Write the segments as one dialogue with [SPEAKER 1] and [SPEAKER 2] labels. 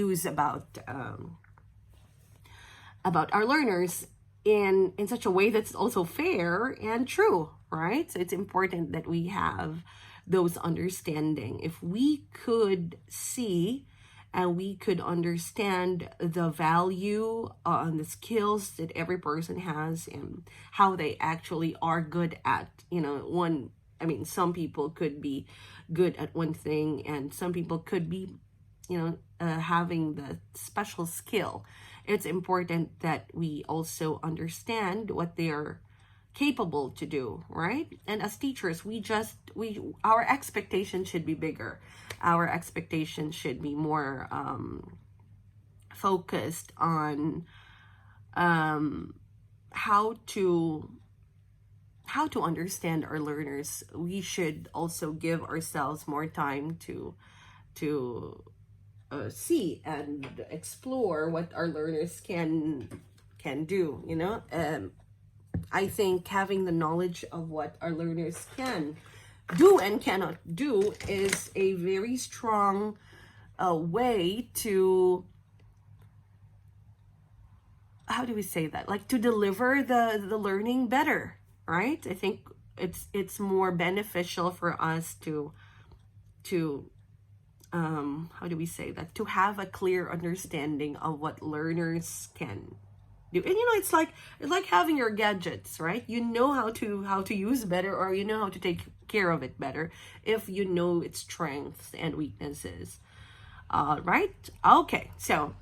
[SPEAKER 1] use about our learners in such a way that's also fair and true, right? So it's important that we have those understanding. If we could see and we could understand the value and the skills that every person has and how they actually are good at, some people could be good at one thing, and some people could be, having the special skill. It's important that we also understand what they are capable to do, right? And as teachers, our expectation should be bigger. Our expectation should be more focused on how to understand our learners. We should also give ourselves more time to see and explore what our learners can do. I think having the knowledge of what our learners can do and cannot do is a very strong way to, how do we say that, like to deliver the learning better, right? I think it's more beneficial for us to how do we say that, to have a clear understanding of what learners can do. And it's like having your gadgets, right? You know how to use better, or you know how to take care of it better if you know its strengths and weaknesses. Right? Okay, so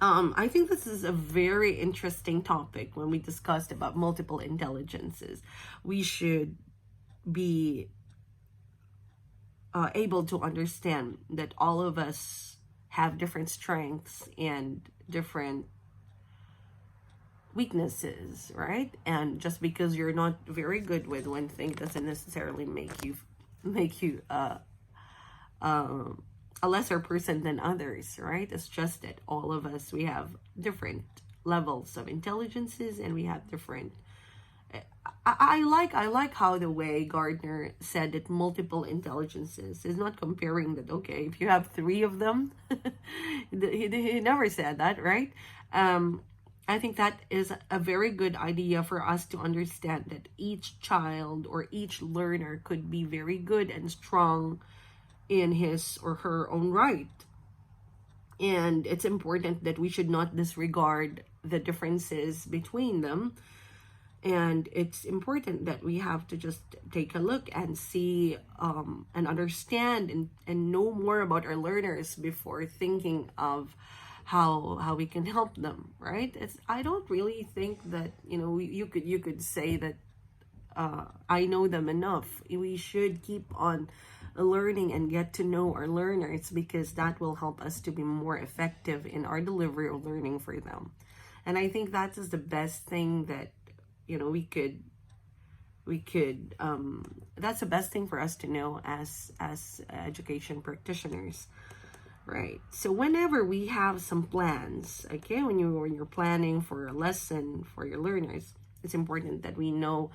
[SPEAKER 1] I think this is a very interesting topic. When we discussed about multiple intelligences, we should be able to understand that all of us have different strengths and different weaknesses, right? And just because you're not very good with one thing doesn't necessarily make you a lesser person than others, right? It's just that all of us, we have different levels of intelligences, and we have different. I like how the way Gardner said that multiple intelligences is not comparing that, okay, if you have 3 of them, he never said that, right? I think that is a very good idea for us to understand that each child or each learner could be very good and strong in his or her own right. And it's important that we should not disregard the differences between them. And it's important that we have to just take a look and see and understand and know more about our learners before thinking of how we can help them, right? I don't really think that, you could say that I know them enough. We should keep on learning and get to know our learners, because that will help us to be more effective in our delivery of learning for them. And I think that is the best thing that we could that's the best thing for us to know as education practitioners, right? So whenever we have some plans, okay, when you're planning for a lesson for your learners, it's important that we know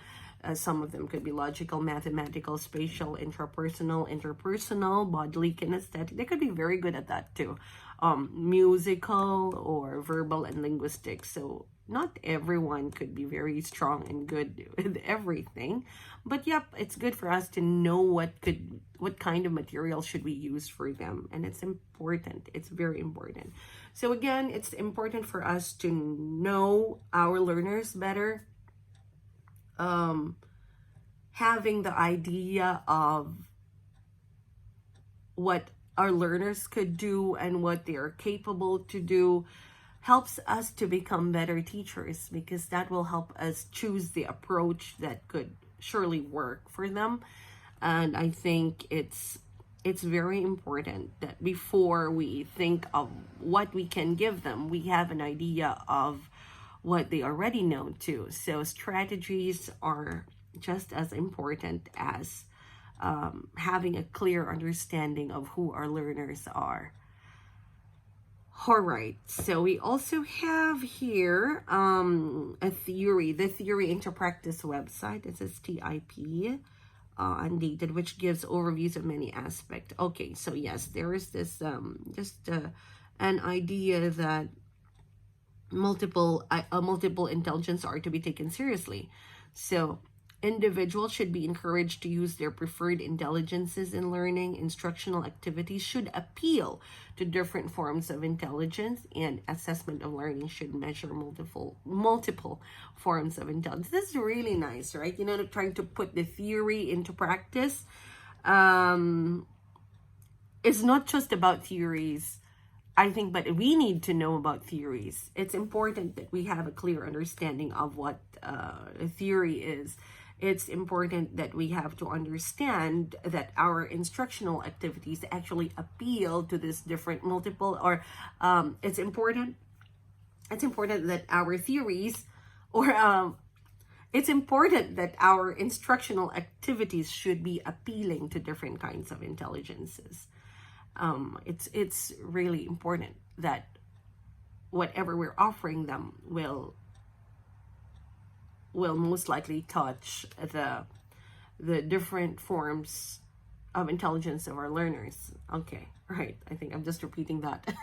[SPEAKER 1] some of them could be logical, mathematical, spatial, interpersonal, bodily, kinesthetic. They could be very good at that too. Musical or verbal and linguistic. So not everyone could be very strong and good with everything, but yep, it's good for us to know what kind of material should we use for them. And it's important. It's very important. So again, it's important for us to know our learners better. Having the idea of what our learners could do and what they are capable to do helps us to become better teachers, because that will help us choose the approach that could surely work for them. And I think it's very important that before we think of what we can give them, we have an idea of what they already know too. So strategies are just as important as having a clear understanding of who our learners are. All right, so we also have here a theory, the Theory into Practice website. This is TIP. undated, which gives overviews of many aspects. Okay, so yes, there is this just an idea that multiple intelligence are to be taken seriously. So individuals should be encouraged to use their preferred intelligences in learning. Instructional activities should appeal to different forms of intelligence, and assessment of learning should measure multiple forms of intelligence. This is really nice, right? You know, trying to put the theory into practice. It's not just about theories, I think, but we need to know about theories. It's important that we have a clear understanding of what a theory is. It's important that we have to understand that our instructional activities actually appeal to this different multiple, or it's important that our theories, or it's important that our instructional activities should be appealing to different kinds of intelligences. It's really important that whatever we're offering them will most likely touch the different forms of intelligence of our learners. Okay, right. I think I'm just repeating that.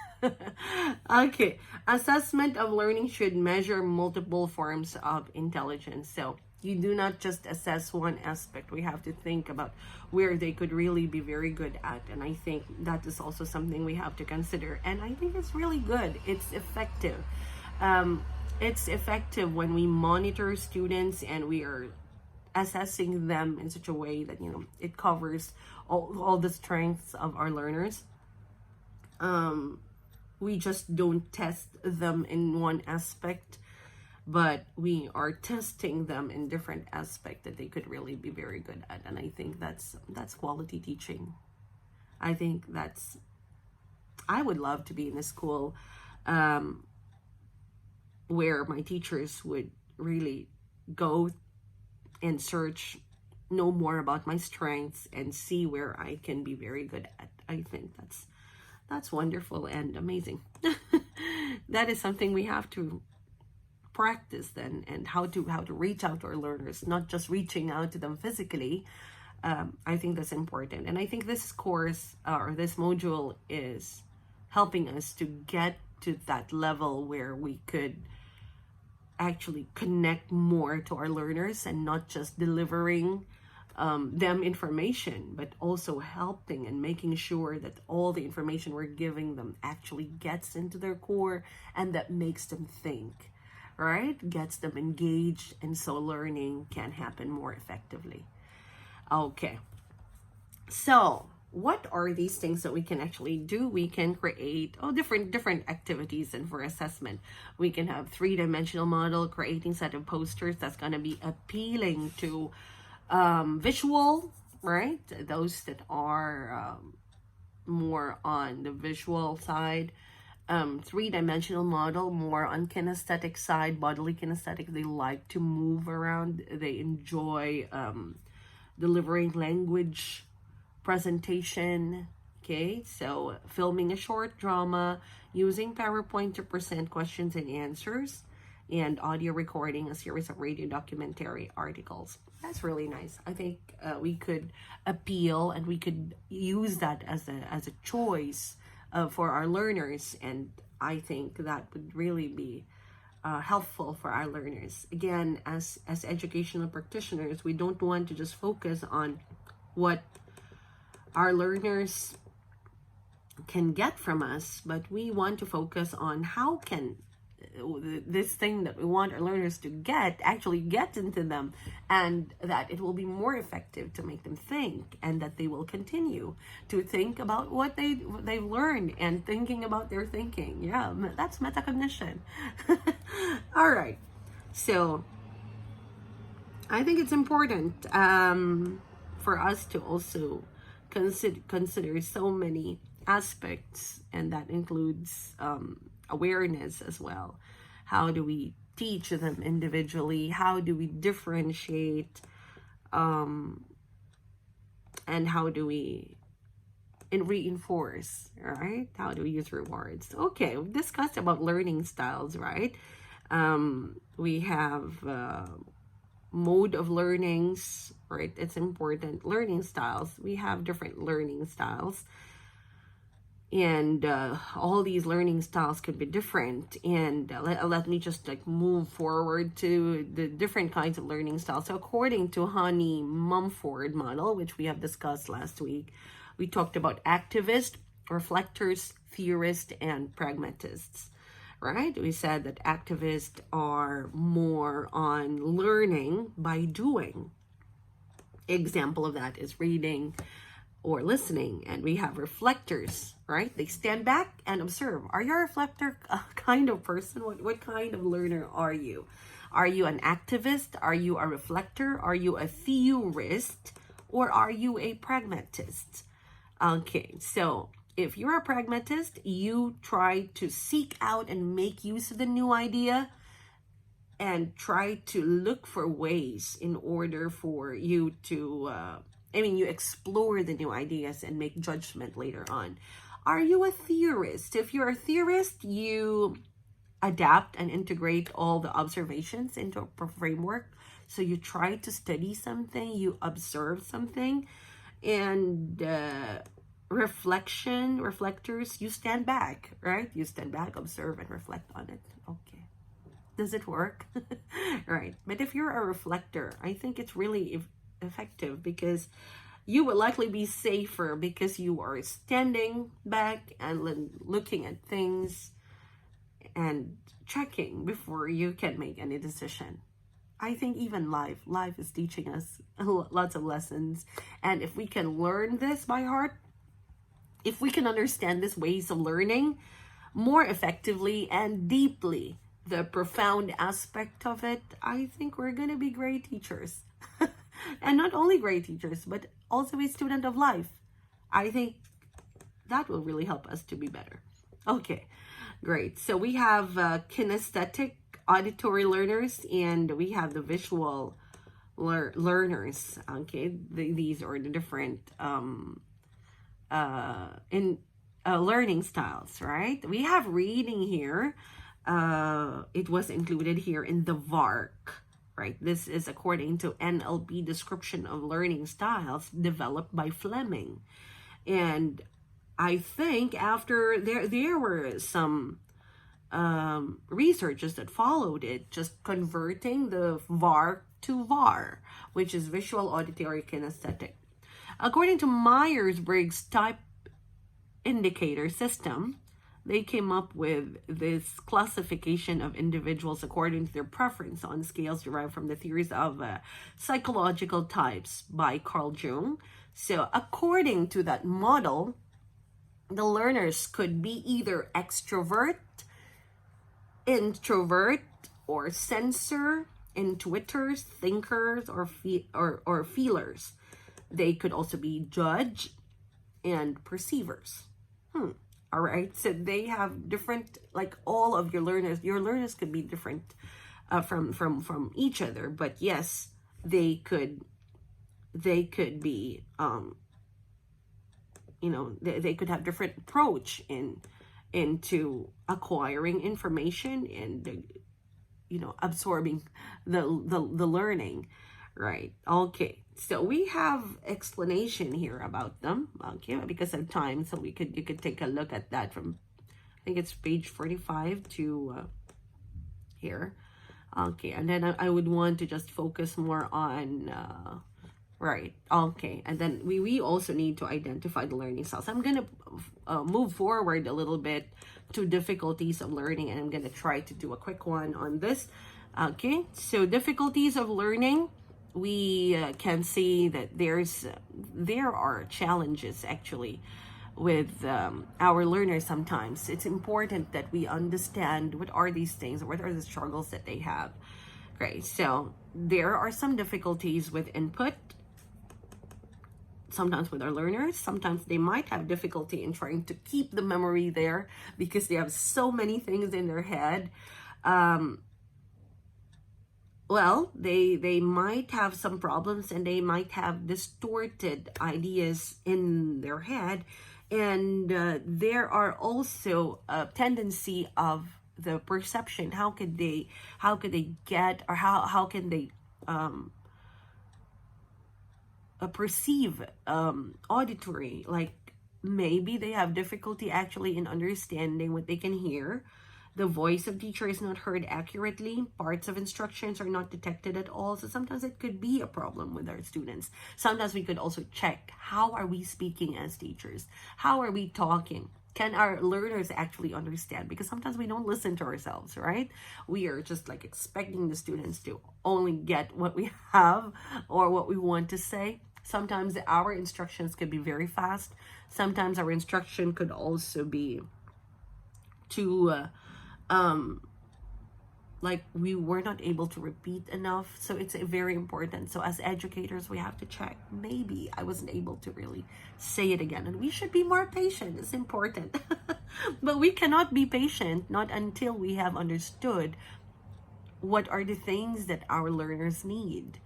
[SPEAKER 1] Okay, assessment of learning should measure multiple forms of intelligence. So you do not just assess one aspect. We have to think about where they could really be very good at. And I think that is also something we have to consider. And I think it's really good. It's effective. It's effective when we monitor students and we are assessing them in such a way that, you know, it covers all the strengths of our learners. We just don't test them in one aspect, but we are testing them in different aspects that they could really be very good at. And I think that's quality teaching. I think I would love to be in a school where my teachers would really go and search, know more about my strengths, and see where I can be very good at. I think that's wonderful and amazing. That is something we have to practice then, and how to reach out to our learners, not just reaching out to them physically. I think that's important, and I think this course or this module is helping us to get to that level where we could actually connect more to our learners, and not just delivering them information, but also helping and making sure that all the information we're giving them actually gets into their core, and that makes them think, right? Gets them engaged, and so learning can happen more effectively. Okay, so what are these things that we can actually do? We can create different activities, and for assessment we can have three-dimensional model, creating set of posters that's going to be appealing to visual, right? Those that are more on the visual side. Three-dimensional model, more on kinesthetic side, bodily kinesthetic. They like to move around. They enjoy delivering language presentation. Okay, so filming a short drama, using PowerPoint to present questions and answers, and audio recording a series of radio documentary articles. That's really nice. I think we could appeal, and we could use that as a choice for our learners, and I think that would really be helpful for our learners. Again, as educational practitioners, we don't want to just focus on what our learners can get from us, but we want to focus on how can this thing that we want our learners to get actually get into them, and that it will be more effective to make them think, and that they will continue to think about what they've learned, and thinking about their thinking. Yeah, that's metacognition. All right, so I think it's important for us to also consider so many aspects, and that includes awareness as well. How do we teach them individually? How do we differentiate? And how do we reinforce, right? How do we use rewards? Okay, we've discussed about learning styles, right? We have mode of learnings, right? It's important. Learning styles. We have different learning styles. And all these learning styles could be different. And let me just like move forward to the different kinds of learning styles. So according to Honey Mumford model, which we have discussed last week, we talked about activist, reflectors, theorists, and pragmatists, right? We said that activists are more on learning by doing. Example of that is reading or listening. And we have reflectors, right? They stand back and observe. Are you a reflector kind of person? What kind of learner are you? Are you an activist? Are you a reflector? Are you a theorist? Or are you a pragmatist? Okay, so if you're a pragmatist, you try to seek out and make use of the new idea and try to look for ways in order for you to you explore the new ideas and make judgment later on. Are you a theorist? If you're a theorist, you adapt and integrate all the observations into a framework. So you try to study something, you observe something, and reflectors, you stand back, right? You stand back, observe, and reflect on it. Okay. Does it work? Right. But if you're a reflector, I think it's really effective because you will likely be safer because you are standing back and looking at things and checking before you can make any decision. I think even life is teaching us lots of lessons. And if we can learn this by heart, if we can understand these ways of learning more effectively and deeply, the profound aspect of it, I think we're going to be great teachers. And not only great teachers, but also a student of life. I think that will really help us to be better. Okay, great. So we have kinesthetic auditory learners and we have the visual learners. Okay, these are the different learning styles, right? We have reading here. It was included here in the VARC, right? This is according to NLP description of learning styles developed by Fleming. And I think after there were some researchers that followed it, just converting the VAR to VAR, which is visual auditory kinesthetic. According to Myers-Briggs type indicator system, they came up with this classification of individuals according to their preference on scales derived from the theories of psychological types by Carl Jung. So according to that model, the learners could be either extrovert, introvert, or sensor, intuitors, thinkers, or feelers. They could also be judge and perceivers. All right, so they have different, like all of your learners could be different from each other, but yes, they could be they could have different approach into acquiring information and absorbing the learning, right? Okay, so we have explanation here about them, okay, because of time, so you could take a look at that from, I think it's page 45 to here. Okay, and then I would want to just focus more on right. Okay, and then we also need to identify the learning styles. I'm gonna move forward a little bit to difficulties of learning, and I'm gonna try to do a quick one on this. Okay, so difficulties of learning, we can see that there are challenges actually with our learners. Sometimes it's important that we understand what are these things, what are the struggles that they have. Great, so there are some difficulties with input, sometimes with our learners. Sometimes they might have difficulty in trying to keep the memory there because they have so many things in their head. Well, they might have some problems and they might have distorted ideas in their head. And there are also a tendency of the perception. How could they get, or how can they perceive auditory, like maybe they have difficulty actually in understanding what they can hear. The voice of teacher is not heard accurately. Parts of instructions are not detected at all. So sometimes it could be a problem with our students. Sometimes we could also check, how are we speaking as teachers? How are we talking? Can our learners actually understand? Because sometimes we don't listen to ourselves, right? We are just like expecting the students to only get what we have or what we want to say. Sometimes our instructions could be very fast. Sometimes our instruction could also be too like we were not able to repeat enough. So it's very important. So as educators, we have to check, maybe I wasn't able to really say it again, and we should be more patient. It's important. But we cannot be patient not until we have understood what are the things that our learners need.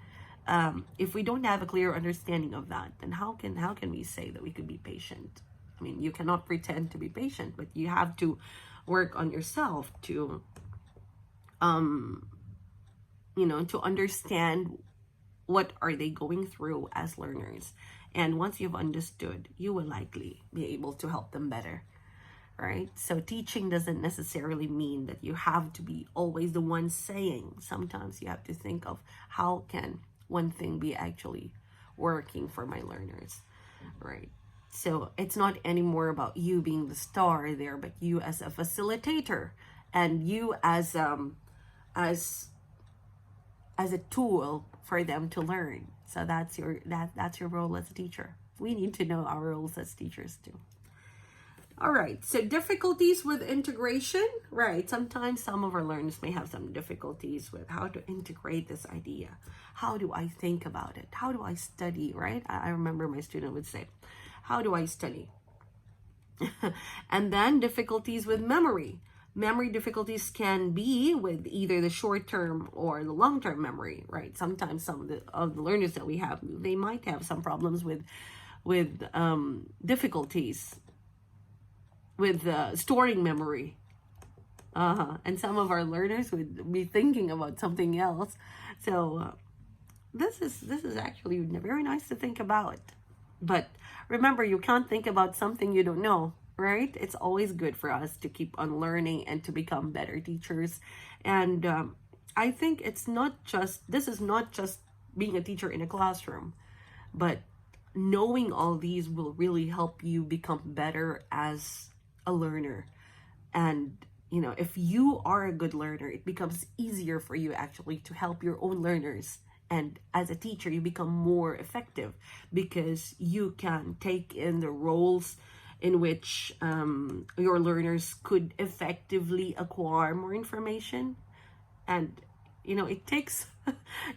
[SPEAKER 1] If we don't have a clear understanding of that, then how can we say that we could be patient? I mean, you cannot pretend to be patient, but you have to work on yourself to to understand what are they going through as learners. And once you've understood, you will likely be able to help them better, right? So teaching doesn't necessarily mean that you have to be always the one saying. Sometimes you have to think of, how can one thing be actually working for my learners, right? So it's not anymore about you being the star there, but you as a facilitator, and you as a tool for them to learn. So that's your role as a teacher. We need to know our roles as teachers too. All right, so difficulties with integration, right? Sometimes some of our learners may have some difficulties with how to integrate this idea. How do I think about it? How do I study, right? I remember my student would say, how do I study? And then difficulties with memory. Memory difficulties can be with either the short-term or the long-term memory, right? Sometimes some of the learners that we have, they might have some problems with difficulties with storing memory. And some of our learners would be thinking about something else. So this is actually very nice to think about. But remember, you can't think about something you don't know, right? It's always good for us to keep on learning and to become better teachers. And I think this is not just being a teacher in a classroom, but knowing all these will really help you become better as a learner. And if you are a good learner, it becomes easier for you actually to help your own learners. And as a teacher, you become more effective because you can take in the roles in which your learners could effectively acquire more information. And it takes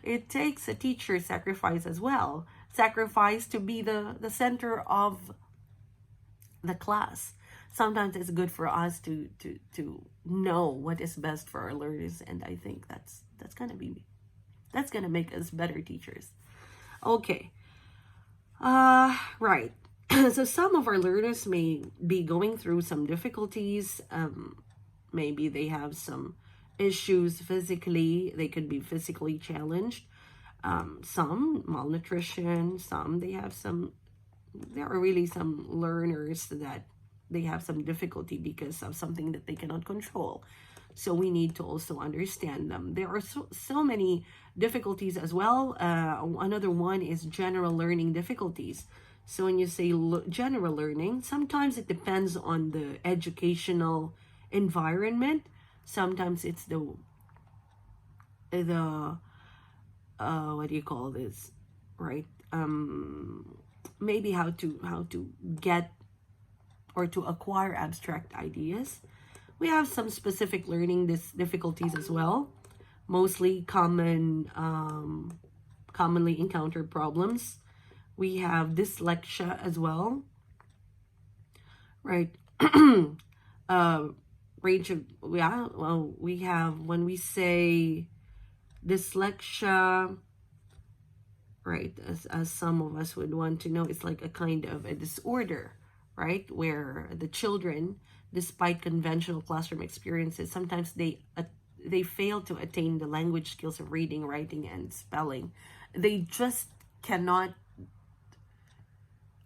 [SPEAKER 1] it takes a teacher sacrifice as well, sacrifice to be the center of the class. Sometimes it's good for us to know what is best for our learners, and I think that's gonna make us better teachers. Okay. Right. So some of our learners may be going through some difficulties. Maybe they have some issues physically. They could be physically challenged. Some malnutrition. There are really some learners that they have some difficulty because of something that they cannot control. So we need to also understand them. There are so many difficulties as well. Another one is general learning difficulties. So when you say general learning, sometimes it depends on the educational environment. Sometimes it's the what do you call this, right? Maybe how to get or to acquire abstract ideas. We have some specific learning difficulties as well. Mostly commonly encountered problems. We have dyslexia as well, right? Range of, yeah, well, we have, when we say dyslexia, right, as some of us would want to know, it's like a kind of a disorder, right, where the children, despite conventional classroom experiences, sometimes they they fail to attain the language skills of reading, writing, and spelling. They just cannot,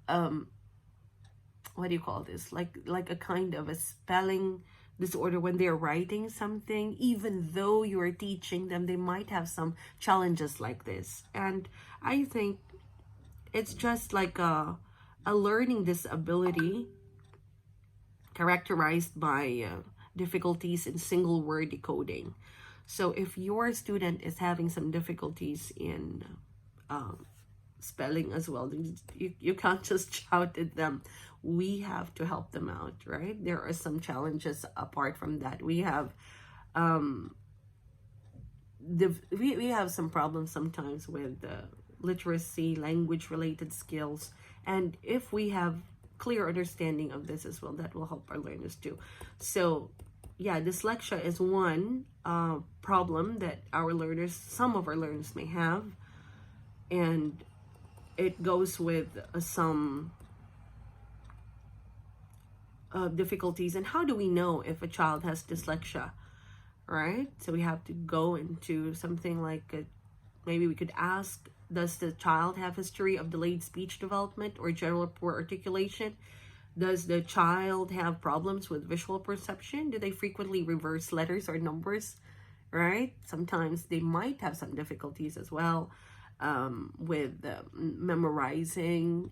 [SPEAKER 1] um what do you call this, like a kind of a spelling disorder when they're writing something. Even though you are teaching them, they might have some challenges like this. And I think it's just like a learning disability characterized by difficulties in single word decoding. So if your student is having some difficulties in spelling as well, you can't just shout at them. We have to help them out, right? There are some challenges apart from that. We have we have some problems sometimes with literacy, language related skills. And if we have clear understanding of this as well, that will help our learners too. So yeah, dyslexia is one problem that some of our learners may have. And it goes with some difficulties. And how do we know if a child has dyslexia, right? So we have to go into something like maybe we could ask, does the child have history of delayed speech development or general poor articulation? Does the child have problems with visual perception? Do they frequently reverse letters or numbers, right? Sometimes they might have some difficulties as well with memorizing.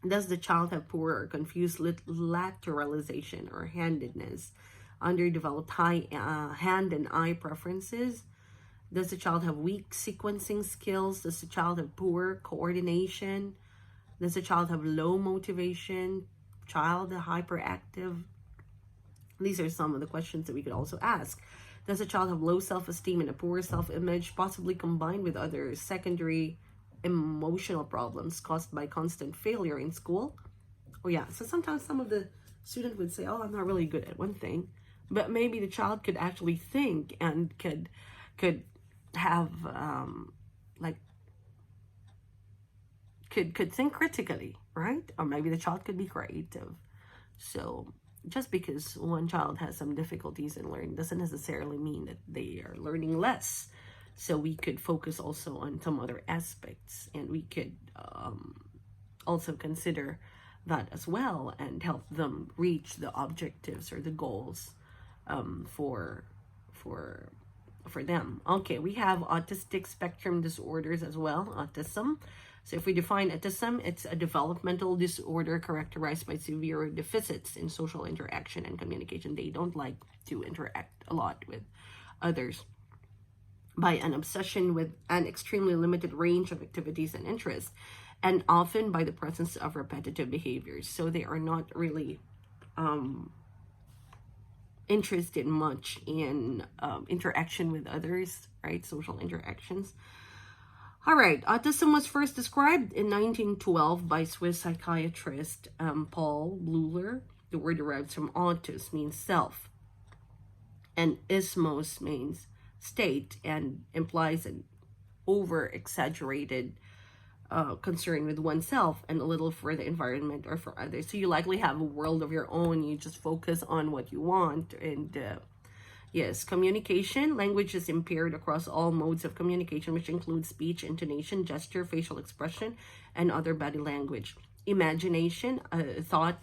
[SPEAKER 1] Does the child have poor or confused lateralization or handedness? Underdeveloped hand and eye preferences? Does the child have weak sequencing skills? Does the child have poor coordination? Does the child have low motivation? Child hyperactive? These are some of the questions that we could also ask. Does a child have low self-esteem and a poor self-image, possibly combined with other secondary emotional problems caused by constant failure in school? Oh yeah, so sometimes some of the students would say, oh, I'm not really good at one thing, but maybe the child could actually think and could have could think critically, right? Or maybe the child could be creative. So just because one child has some difficulties in learning doesn't necessarily mean that they are learning less. So we could focus also on some other aspects, and we could also consider that as well and help them reach the objectives or the goals for them. Okay, we have autistic spectrum disorders as well, autism. So if we define autism, it's a developmental disorder characterized by severe deficits in social interaction and communication. They don't like to interact a lot with others, by an obsession with an extremely limited range of activities and interests, and often by the presence of repetitive behaviors. So they are not really interested much in interaction with others, right? Social interactions. All right, autism was first described in 1912 by Swiss psychiatrist Paul Bleuler. The word derives from autos, means self, and ismos means state, and implies an over-exaggerated concern with oneself and a little for the environment or for others. So you likely have a world of your own. You just focus on what you want. And yes, communication. Language is impaired across all modes of communication, which includes speech, intonation, gesture, facial expression, and other body language. Imagination, thought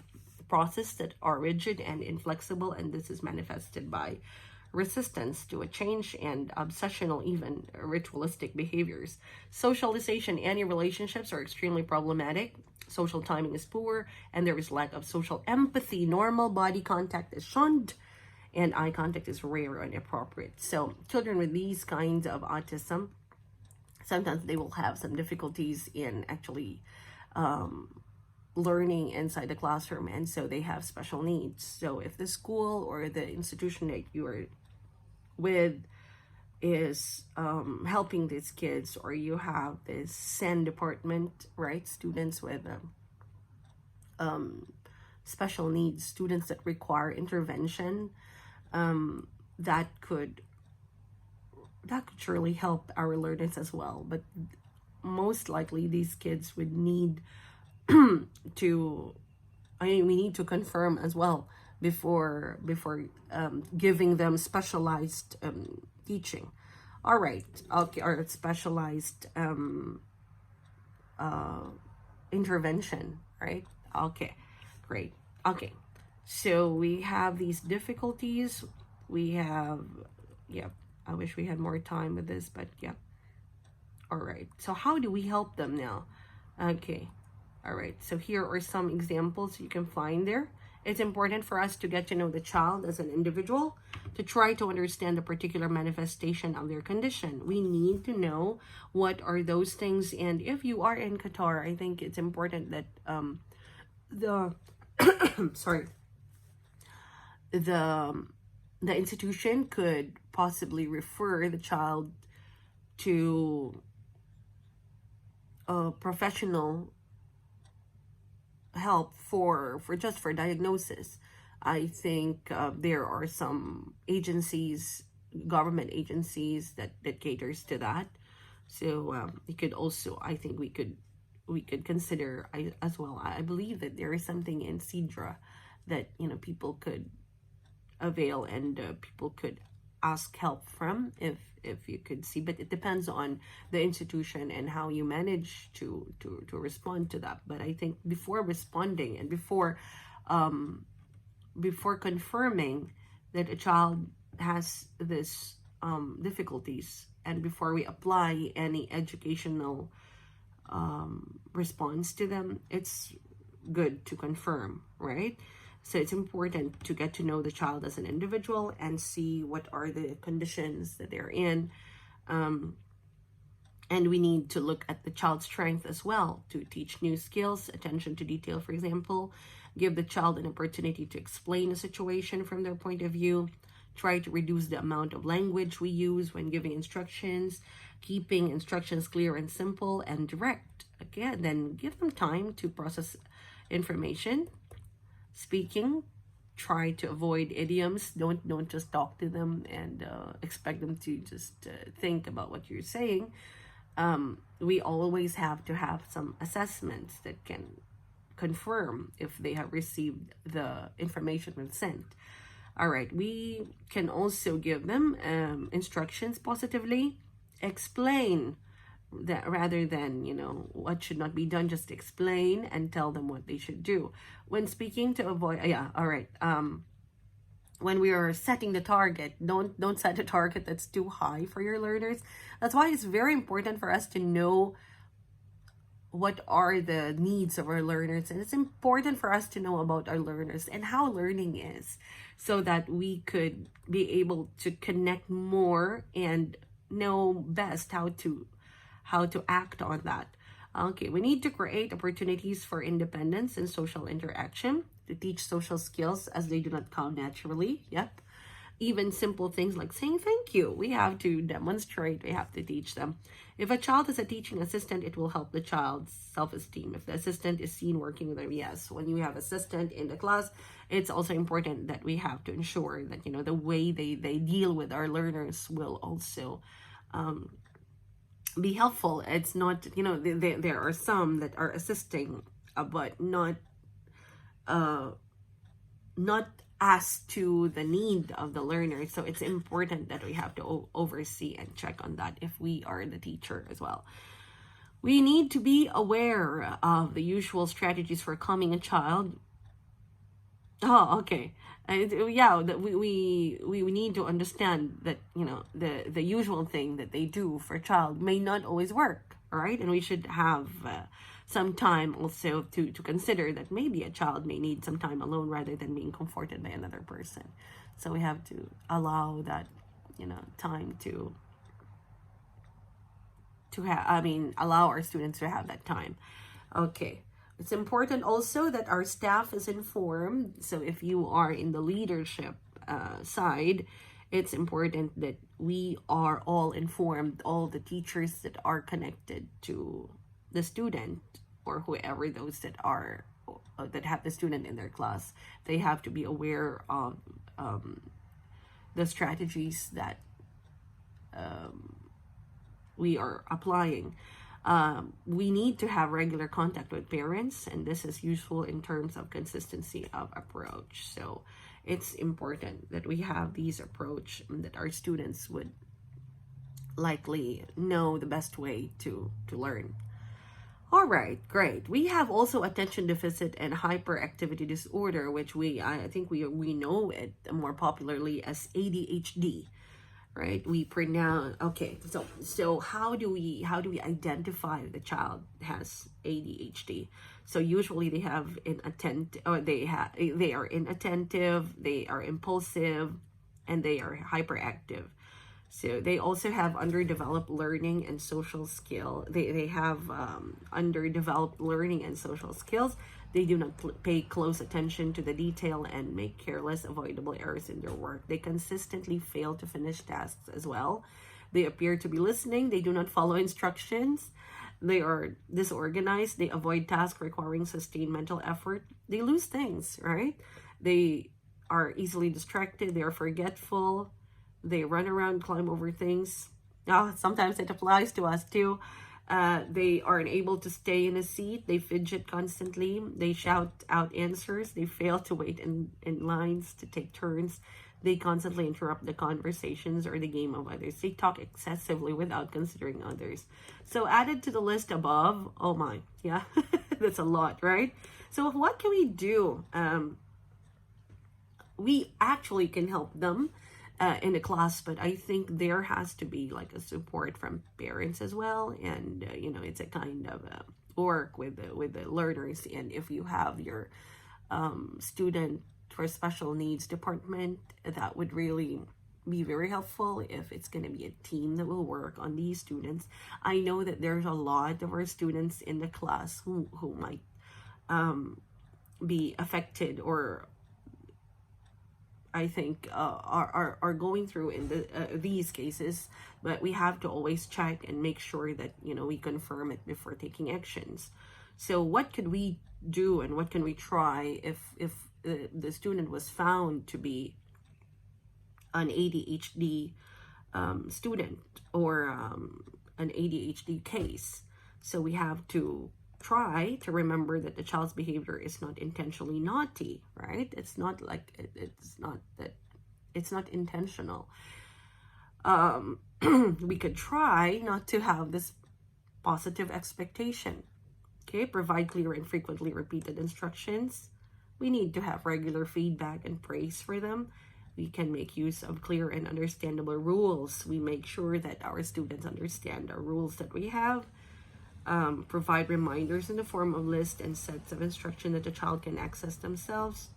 [SPEAKER 1] process that are rigid and inflexible, and this is manifested by resistance to a change and obsessional, even ritualistic behaviors. Socialization, any relationships are extremely problematic. Social timing is poor, and there is lack of social empathy. Normal body contact is shunned, and eye contact is rare and inappropriate. So children with these kinds of autism, sometimes they will have some difficulties in actually learning inside the classroom, and so they have special needs. So if the school or the institution that you are with is helping these kids, or you have this SEN department, right? Students with special needs, students that require intervention, that could surely help our learners as well. But most likely these kids would need we need to confirm as well before giving them specialized teaching. All right, okay, or specialized intervention, right? Okay, great. Okay, so we have these difficulties. We have, yeah, I wish we had more time with this, but yeah. All right, so how do we help them now? Okay, all right, so here are some examples you can find there. It's important for us to get to know the child as an individual, to try to understand the particular manifestation of their condition. We need to know what are those things. And if you are in Qatar, I think it's important that the sorry, the the institution could possibly refer the child to a professional help for just for diagnosis. I think there are some agencies, government agencies that caters to that. So it could also, I think we could consider as well. I believe that there is something in Sidra that people could avail, and people could ask help from, if you could see. But it depends on the institution and how you manage to respond to that. But I think before responding and before confirming that a child has this difficulties, and before we apply any educational response to them, it's good to confirm, right? So it's important to get to know the child as an individual and see what are the conditions that they're in. And we need to look at the child's strength as well, to teach new skills, attention to detail, for example, give the child an opportunity to explain a situation from their point of view, try to reduce the amount of language we use when giving instructions, keeping instructions clear and simple and direct. Again, then give them time to process information. Speaking, try to avoid idioms. Don't just talk to them and expect them to just think about what you're saying. We always have to have some assessments that can confirm if they have received the information we've sent. All right, we can also give them instructions positively, explain that rather than what should not be done. Just explain and tell them what they should do when speaking, to avoid all right, when we are setting the target, don't set a target that's too high for your learners. That's why it's very important for us to know what are the needs of our learners, and it's important for us to know about our learners and how learning is, so that we could be able to connect more and know best how to act on that. Okay, we need to create opportunities for independence and social interaction, to teach social skills as they do not come naturally. Yep. Even simple things like saying thank you, we have to demonstrate, we have to teach them. If a child is a teaching assistant, it will help the child's self-esteem. If the assistant is seen working with them, yes, when you have assistant in the class, it's also important that we have to ensure that the way they deal with our learners will also be helpful. It's not, there are some that are assisting, but not as to the need of the learner. So it's important that we have to oversee and check on that if we are the teacher as well. We need to be aware of the usual strategies for calming a child. Oh, okay. Yeah, that we need to understand that the usual thing that they do for a child may not always work, right? And we should have some time also to consider that maybe a child may need some time alone rather than being comforted by another person. So we have to allow that time to have, allow our students to have that time. Okay. It's important also that our staff is informed. So if you are in the leadership side, it's important that we are all informed, all the teachers that are connected to the student, or whoever those that are that have the student in their class. They have to be aware of the strategies that we are applying. We need to have regular contact with parents, and this is useful in terms of consistency of approach. So it's important that we have these approach, that our students would likely know the best way to learn. All right, great. We have also attention deficit and hyperactivity disorder, which I think we know it more popularly as ADHD, right? We pronounce, okay. So how do we identify the child has ADHD? So usually they have inattentive, or they are inattentive, they are impulsive, and they are hyperactive. So they also have underdeveloped learning and social skill. They have underdeveloped learning and social skills. They do not pay close attention to the detail and make careless, avoidable errors in their work. They consistently fail to finish tasks as well. They appear to be listening. They do not follow instructions. They are disorganized. They avoid tasks requiring sustained mental effort. They lose things, right? They are easily distracted. They are forgetful. They run around, climb over things. Sometimes it applies to us too. They are unable to stay in a seat. They fidget constantly. They shout out answers. They fail to wait in lines to take turns. They constantly interrupt the conversations or the game of others. They talk excessively without considering others. So added to the list above, oh my, yeah, that's a lot, right? So what can we do? We actually can help them in the class, but I think there has to be like a support from parents as well, and it's a kind of work with the learners. And if you have your student for special needs department, that would really be very helpful if it's going to be a team that will work on these students. I know that there's a lot of our students in the class who might be affected, or I think are going through in these cases, but we have to always check and make sure that we confirm it before taking actions. So what could we do, and what can we try if the student was found to be an ADHD student, or an ADHD case? So we have to try to remember that the child's behavior is not intentionally naughty, right? It's not like it's not intentional. We could try not to have this positive expectation. Okay, provide clear and frequently repeated instructions. We need to have regular feedback and praise for them. We can make use of clear and understandable rules. We make sure that our students understand our rules that we have. Provide reminders in the form of lists and sets of instruction that the child can access themselves,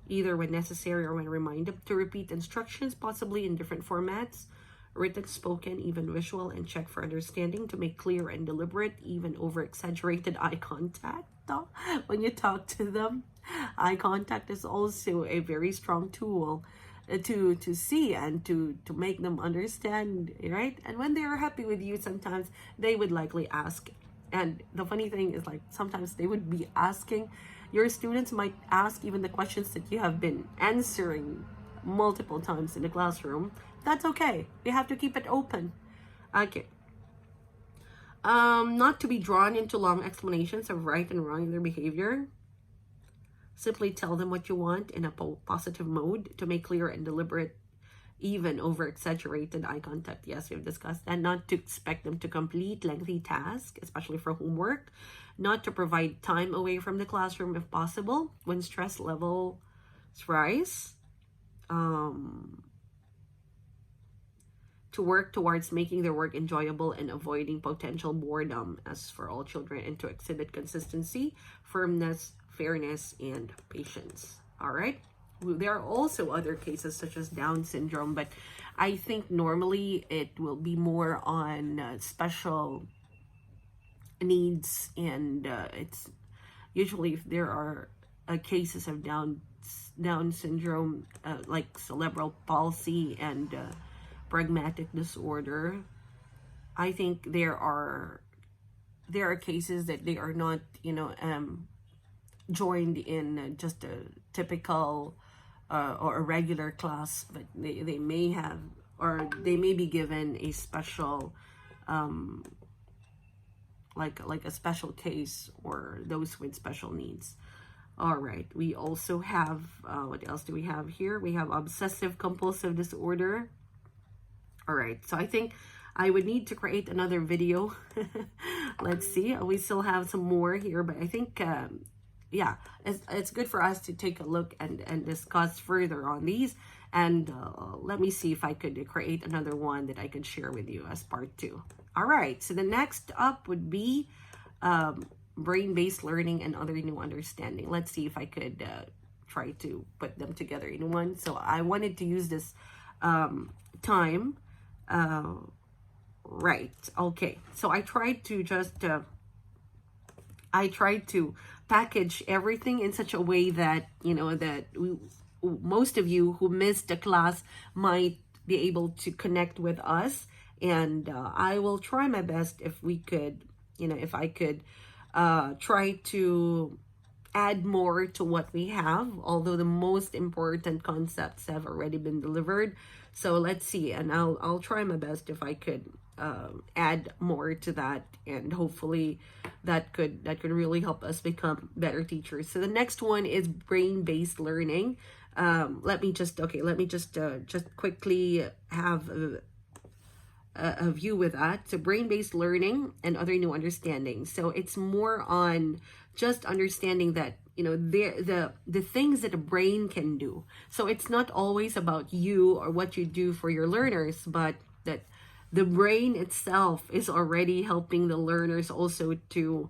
[SPEAKER 1] either when necessary or when reminded to repeat instructions, possibly in different formats, written, spoken, even visual, and check for understanding, to make clear and deliberate, even over exaggerated eye contact. When you talk to them, eye contact is also a very strong tool to see and to make them understand, right? And when they are happy with you, sometimes they would likely ask. And the funny thing is, like, sometimes they would be asking, your students might ask even the questions that you have been answering multiple times in the classroom. That's okay. We have to keep it open. Okay. Not to be drawn into long explanations of right and wrong in their behavior. Simply tell them what you want in a positive mode, to make clear and deliberate, even over exaggerated eye contact. Yes, we've discussed that. Not to expect them to complete lengthy tasks, especially for homework. Not to provide time away from the classroom if possible when stress levels rise. To work towards making their work enjoyable and avoiding potential boredom, as for all children, and to exhibit consistency, firmness, fairness, and patience. All right. There are also other cases such as Down syndrome, but I think normally it will be more on special needs, and it's usually if there are cases of Down syndrome, like cerebral palsy and pragmatic disorder. I think there are cases that they are not joined in just a typical or a regular class, but they may have, or they may be given a special like a special case, or those with special needs. All right, we also have, what else do we have here? We have obsessive compulsive disorder. All right, so I think I would need to create another video. Let's see, we still have some more here, but I think, yeah, it's good for us to take a look and discuss further on these. And let me see if I could create another one that I could share with you as part 2. All right, so the next up would be brain-based learning and other new understanding. Let's see if I could try to put them together in one. So I wanted to use this time. Right, okay. So I tried to just, I tried to package everything in such a way that, you know, that most of you who missed the class might be able to connect with us. And I will try my best if we could, you know, if I could try to add more to what we have, although the most important concepts have already been delivered. So let's see, and I'll try my best if I could add more to that, and hopefully that could really help us become better teachers. So the next one is brain-based learning. Let me just quickly have a view with that. So brain-based learning and other new understanding. So it's more on just understanding that, you know, the things that a brain can do. So it's not always about you or what you do for your learners, but that the brain itself is already helping the learners also to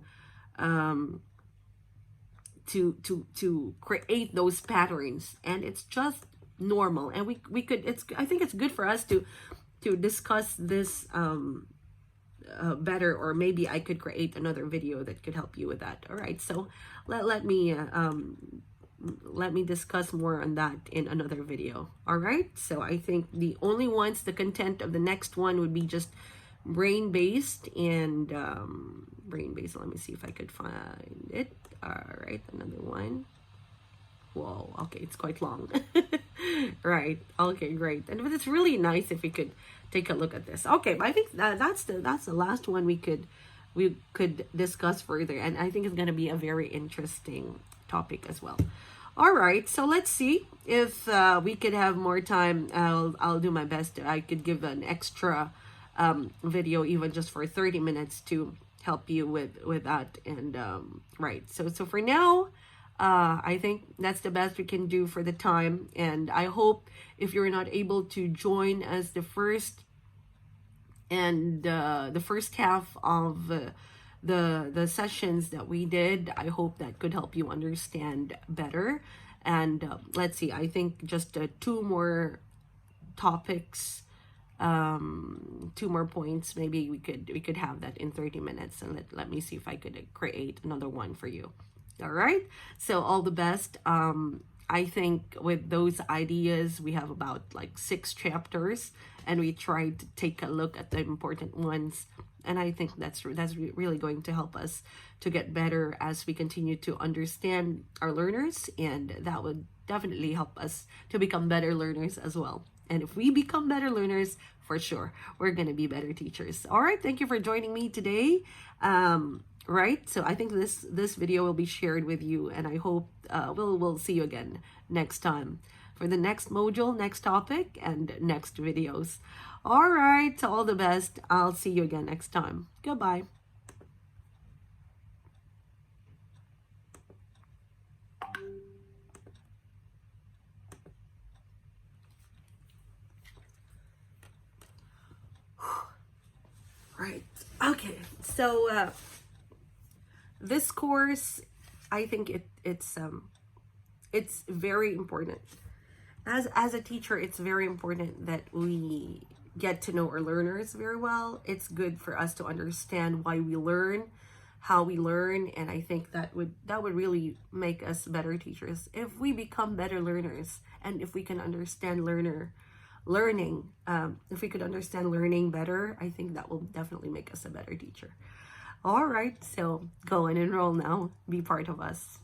[SPEAKER 1] create those patterns. And it's just normal, and we could, I think it's good for us to discuss this better, or maybe I could create another video that could help you with that. All right, so let me discuss more on that in another video. All right, so I think the content of the next one would be just brain-based and brain-based. Let me see if I could find it. All right, another one. Whoa, okay, it's quite long. Right, okay, great. And it's really nice if we could take a look at this. Okay, but I think that's the last one we could discuss further, and I think it's going to be a very interesting topic as well. All right, so let's see if we could have more time. I'll do my best. I could give an extra video, even just for 30 minutes, to help you with that. And right, so for now, I think that's the best we can do for the time. And I hope if you're not able to join us the first half of the sessions that we did, I hope that could help you understand better. And let's see, I think just 2 more topics, 2 more points, maybe we could have that in 30 minutes. And let me see if I could create another one for you. All right, so all the best. I think with those ideas, we have about like 6 chapters, and we tried to take a look at the important ones. And I think that's really going to help us to get better as we continue to understand our learners, and that would definitely help us to become better learners as well. And if we become better learners, for sure, we're going to be better teachers. All right, thank you for joining me today. Right, so I think this video will be shared with you, and I hope we'll see you again next time for the next module, next topic, and next videos. All right, so all the best. I'll see you again next time. Goodbye. Right, okay, so this course, I think it's very important. As a teacher, it's very important that we get to know our learners very well. It's good for us to understand why we learn, how we learn, and I think that would really make us better teachers if we become better learners, and if we can understand learning. If we could understand learning better, I think that will definitely make us a better teacher. All right, so go and enroll now. Be part of us.